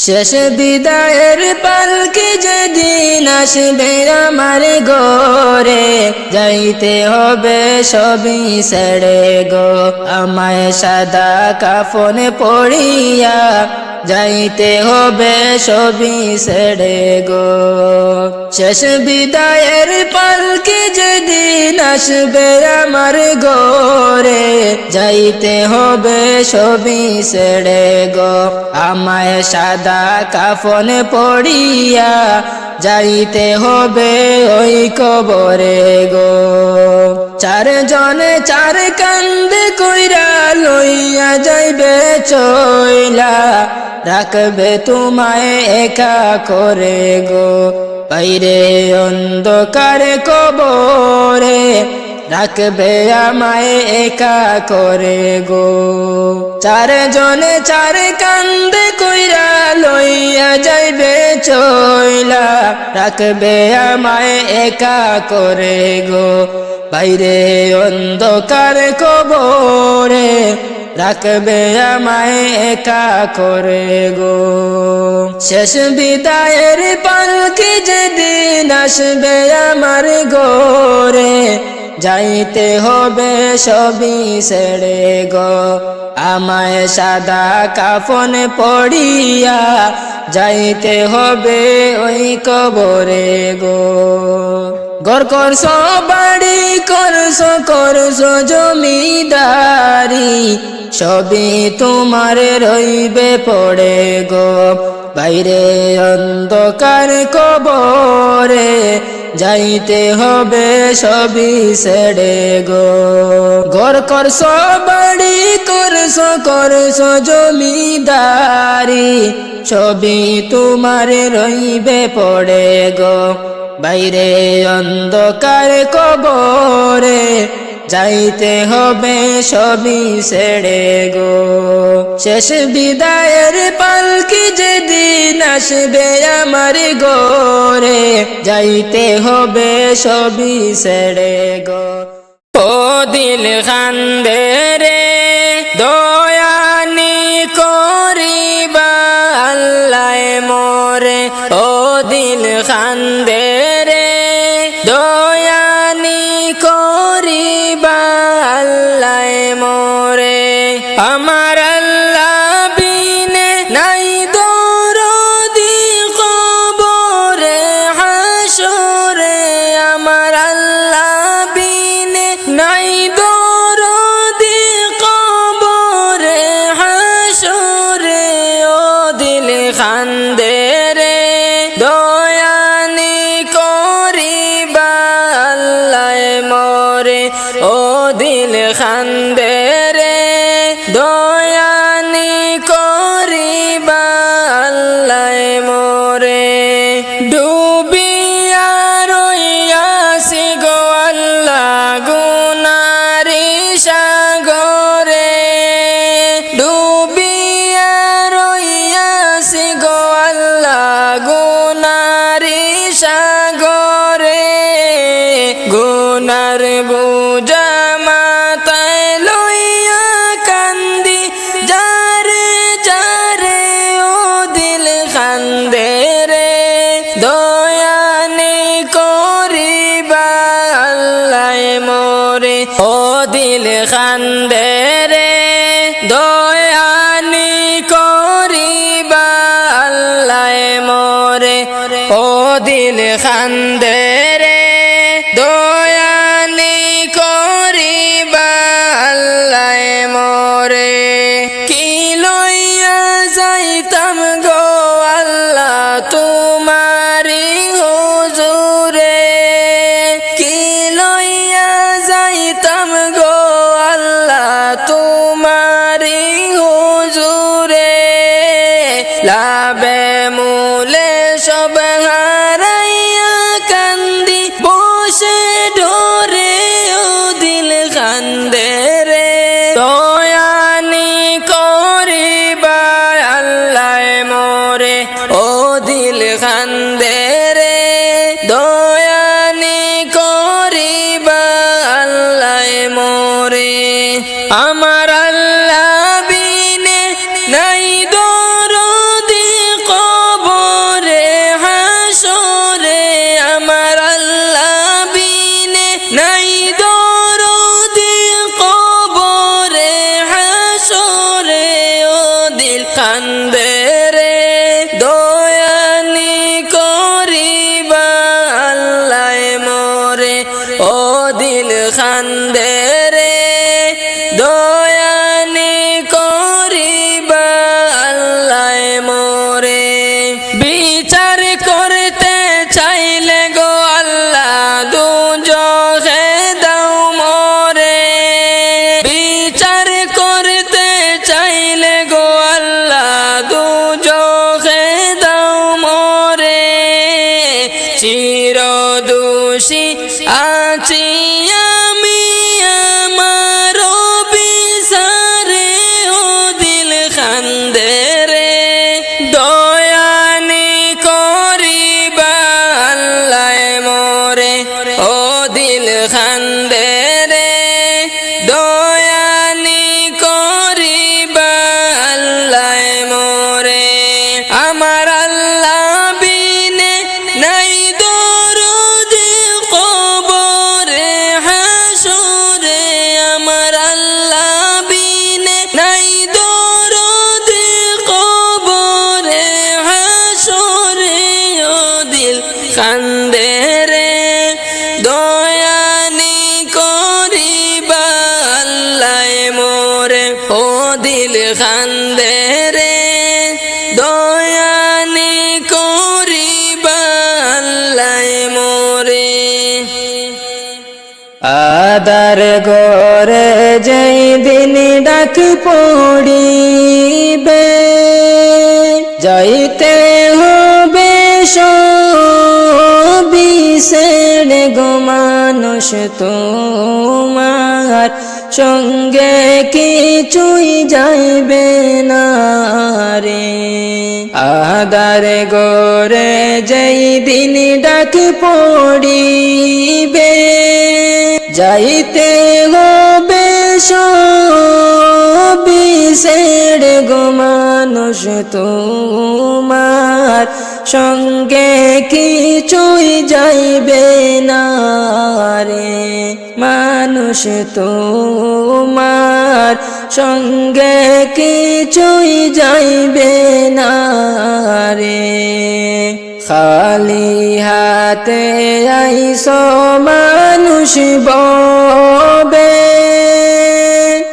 শেষ বিদায়ের পালকি যেদিন আসবে আমার ঘরে, যাইতে হবে সবই ছেড়ে গো। আমায় সাদা কাফন পরিয়া যাইতে হবে সবই ছেড়ে গো। শেষ বিদায়ের পালকি যেদিন আসবে আমার ঘরে, যাইতে হবে সবই ছেড়ে গো। আমায় সাদা কাফন পরিয়া যাইতে হবে ওই কবরে গো। চারজনে চার কান্দে কইরা লইয়া যাইবে চইলা, রাখবে তোমায় একা করে গো। বাইরে অন্ধকার কবরে রাখবে আমায় একা করে গো। চারজনে চার কান্দে কইরা লইয়া যাইবে চইলা, রাখবে আমায় একা করে গো। বাইরে অন্ধকার কবরে রাখবে আমায় একা করে গো। শেষ বিদায়ের পালকি যেদিন আসবে আমার ঘরে, যাইতে হবে সবই ছেড়ে গো। আমায় সাদা কাফন পড়িয়া যাইতে হবে ওই কবরে গো। ঘর করছ বাড়ি করছ জমিদারি, সবই তোমার রইবে পড়ে গো। বাইরে অন্ধকার কবরে যাইতে হবে সবই ছেড়ে গো। ঘর করছ বাড়ি করছ জমিদারি, সবই তোমার রইবে পড়ে গো। বাইরে অন্ধকার কবরে যাইতে হবে সবই ছেড়ে গো। শেষ বিদায়ের পালকি যেদিন আসবে আমার ঘরে, যাইতে হবে সবই ছেড়ে গো। ও দিল কান্দে রে দয়ানি করিবা আল্লাহ মোরে। ও দিল কান্দে রে দয়ানি করিবা আল্লাহ মোরে। আমার আল্লাহ বিনে নাই দরদি কবরে হাসরে। আমার আল্লাহ বিনে নাই দরদি কবরে হাসরে। ও দিল কান্দে রে দয়ানি করিবা আল্লাহ মোরে। ও দিল কান্দে রে দয়ানি করিবা আল্লাহ মোরে। ডুবিয়া রইয়াছি গো আল্লাহ গুনারি সাগরে। ডুবিয়া রইয়াছি গো আল্লাহ গুনারি সাগরে। গুনার বোঝা মাথায় লইয়া কান্দি যারে যারে। ও দিল কান্দে রে দয়ানি করিবা আল্লাহ মোরে। ও দিল কান্দে রে দয়ানি করিবা আল্লাহ মোরে। ও দিল কান্দে রে দয়ানি করিবা আল্লাহ মোরে। কি লইয়া যাইতাম গো আল্লাহ তোমারি হুজুরে। কি লইয়া যাইতাম গো আল্লাহ তোমারি হুজুরে। লাভে মূলে সব হারাইয়া কান্দি বসে ডোরে। ও দিল কান্দে রে দয়ানি করিবা আল্লাহ মোরে। ও দিল কান্দে রে দয়ানি করিবা আল্লাহ মোরে। আমার আল্লাহ বিনে নাই দরদি চিরদোষী আছি আমি আমার বিচারে ও দিল খান্দে রে দয়ানি করিবা আল্লাহ মোরে ও দিল খান্দে রে দয়ানি করিবা আল্লাহ মোরে আমার আল্লাহ বিনে নাই দরদি কবরে হাসরে আমার আল্লাহ বিনে নাই দরদি কবরে হাসরে ও দিল কান্দে রে দয়ানি করিবা আল্লাহ মোরে ও দিল কান্দে রে দয়ানি করিবা আল্লাহ মোরে আদার গরে যেই দিন ডাক পড়িবে যাইতে হবে সবিষের গো মানুষ তোমার সঙ্গে কিছুই যাইবে না রে আদার গরে যেই দিন ডাক পড়িবে যাইতে হবে সবিষের গো মানুষ তোমার সঙ্গে কিছুই যাইবে না রে মানুষ তোমার সঙ্গে কিছুই যাইবে না রে খালি হাতে আইসো মানুষ ববে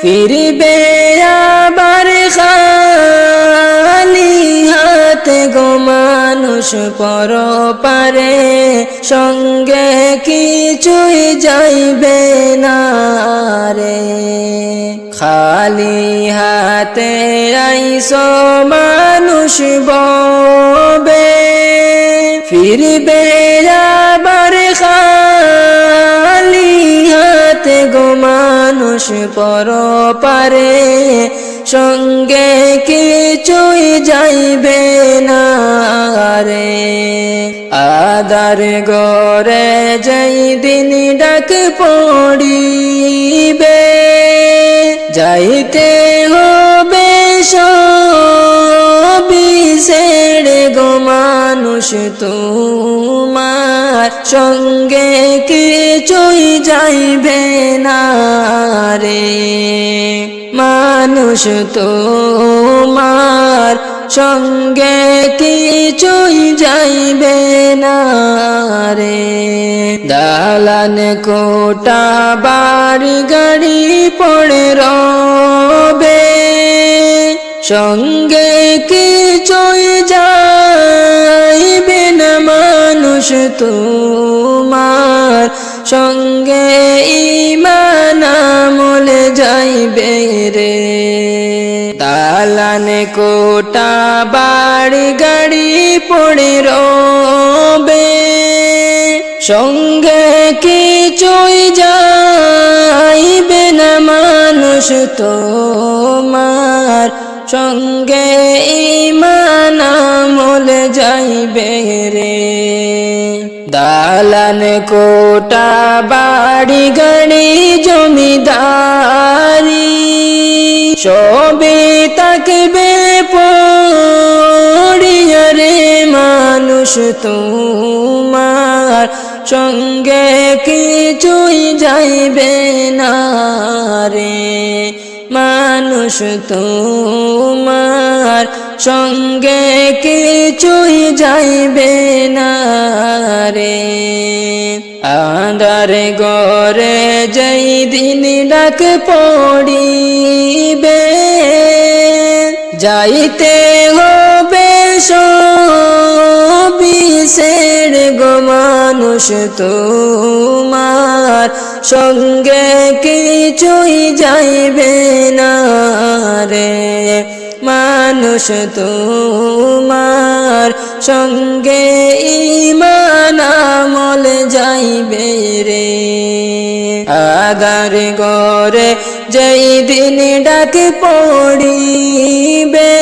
ফিরবে আবার খালি হাতে গো মানুষ পরপারে সঙ্গে কিছুই যাইবে না রে খালি হাতে আইসো মানুষ ববে ফিরবে আবার খালি হাতে গো মানুষ পরপারে সঙ্গে কিছুই যাইবে না রে আদার গরে যেই দিন ডাক পড়িবে যাইতে হবে সবিষের গো মানুষ তোমার সঙ্গে কিছুই যাইবে না রে মানুষ তোমার সঙ্গে কিছুই যাইবে না রে দালান কোটা বাড়ি গাড়ি পড়ে রবে সঙ্গে কিছুই যাইবে না মানুষ তোমার সঙ্গে ঈমান আমল যাইবে রে দালান কোটা বাড়ি গাড়ি পড়ে রবে সঙ্গে কিছুই যাইবে না মানুষ তোমার সঙ্গে ঈমান আমল যাইবে রে দালান কোটা বাড়ি গাড়ি জমিদারি সবে থাকবে পড়িয়া রে মানুষ তোমার সঙ্গে কিছুই যাইবে না রে মানুষ তোমার সঙ্গে কিছুই যাইবে না রে আন্ধার গরে যেই দিন ডাক পড়িবে যাইতে হবে সবিষের গো মানুষ তোমার সঙ্গে কিছুই যাইবে না রে মানুষ তোমার সঙ্গে ঈমান যাইবে রে। আদার ঘরে যেই দিন ডাক পড়িবে,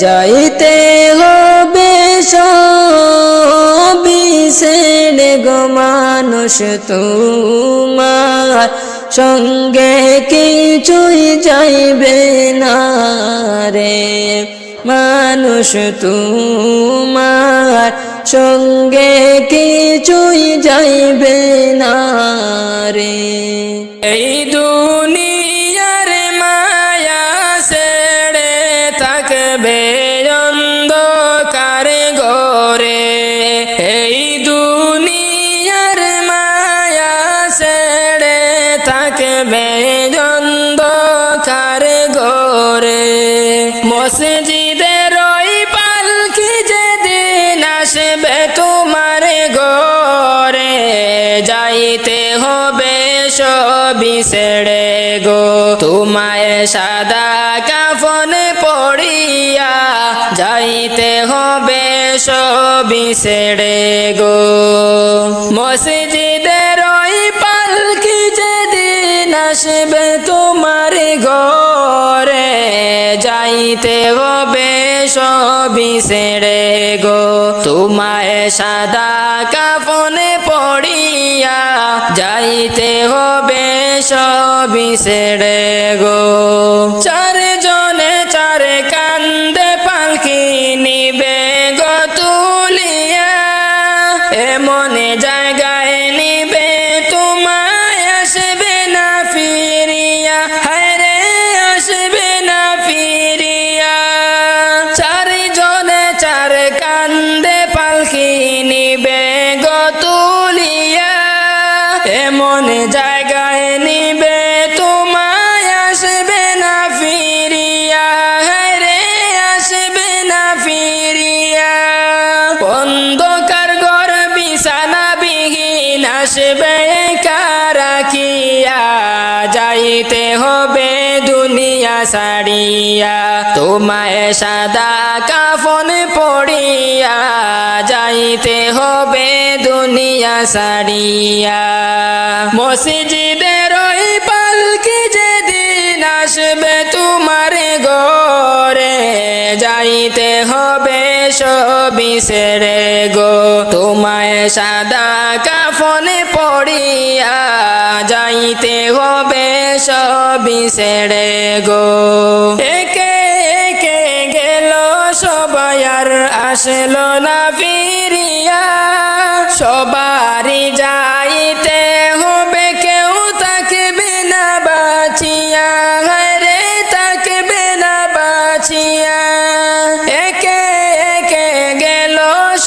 যাইতে হবে সবই ছেড়ে গো মানুষ তোমার সঙ্গে কিছুই যাইবে না রে। মানুষ তোমার সঙ্গে কিছুই যাইবে না রে। এই দুনিয়ার মায়া ছেড়ে থাকবে অন্ধকার ঘরে, এই দুনিয়ার মায়া ছেড়ে থাকবে অন্ধকার ঘরে। মসজিদের ওই পালকি যেদিন আসবে তোমার ঘরে, যাইতে হবে সবই ছেড়ে গো তোমায় সাদা কাফন পড়িয়া, যাইতে হবে সবই ছেড়ে গো। মসজিদের ওই পালকি যেদিন আসবে তোমার ঘরে, যাইতে হবে সবই ছেড়ে গো তোমায় সাদা কাফন পড়িয়া, যাইতে হবে সবই ছেড়ে গো। চারজনে চার কান্দে পালকি নিবে গো তুলিয়া, এমন জায়গায় নিবে তোমায় আসবে না ফিরিয়া, হায়রে আসবে না ফিরিয়া। চারজনে চার কান্দে পালকি নিবে গো তুলিয়া, এমন জায়গায় নিবে তোমায় আসবে না ফিরিয়া, হায়রে আসবে না ফিরিয়া। অন্ধকার ঘর বিছানা বিহীন আসবে কারাকিয়া, যাইতে হবে দুনিয়া ছাড়িয়া তোমায় সাদা কাফন পড়িয়া, যাইতে হবে দুনিয়া ছাড়িয়া। মসজিদের ওই পালকি যেদিন আসবে তোমার ঘরে, যাইতে হবে সবই ছেড়ে গো তোমায় সাদা কাফন পড়িয়া, যাইতে হবে সবই ছেড়ে গো। একে একে গেল সবাই আর আসলো না ফিরিয়া, সবারই যাইতে হবে কেউ থাকবে না বাঁচিয়া, রে থাকবে না বাঁচিয়া। একে একে গেল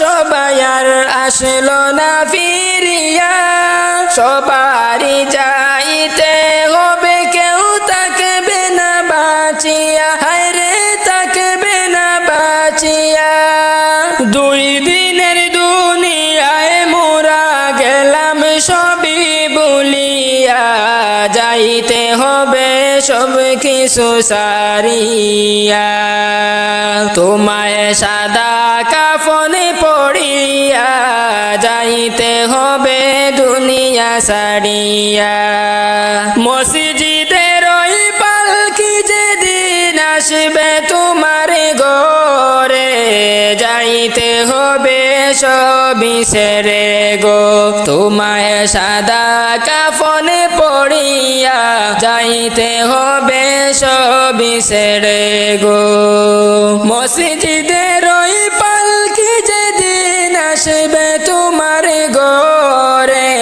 সবাই আর আসলো না ফিরিয়া, সবারই যাইতে হবে কেউ থাকবে না বাঁচিয়া, রে থাকবে না বাঁচিয়া। দুই দিনের দুনিয়ায় মোরা গেলাম সবই বলিয়া, যাইতে হবে সব কিছু সারিয়া তোমায় সাদা কাফনে পড়িয়া, যাইতে হবে দুনিয়া ছাড়িয়া। মসজিদের ওই পালকি যেদিন আসবে তোমার ঘরে, যাইতে হবে সবই ছেড়ে গো তোমায় সাদা কাফনে পড়িয়া, যাইতে হবে সবই ছেড়ে গো। মসজিদের ওই পালকি যেদিন আসবে তোমার ঘরে,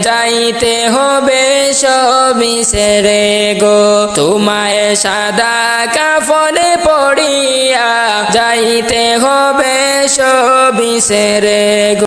যাইতে হবে সবই ছেড়ে গো তোমায় সাদা কাফনে পড়িয়া, যাইতে হবে সবই ছেড়ে গো।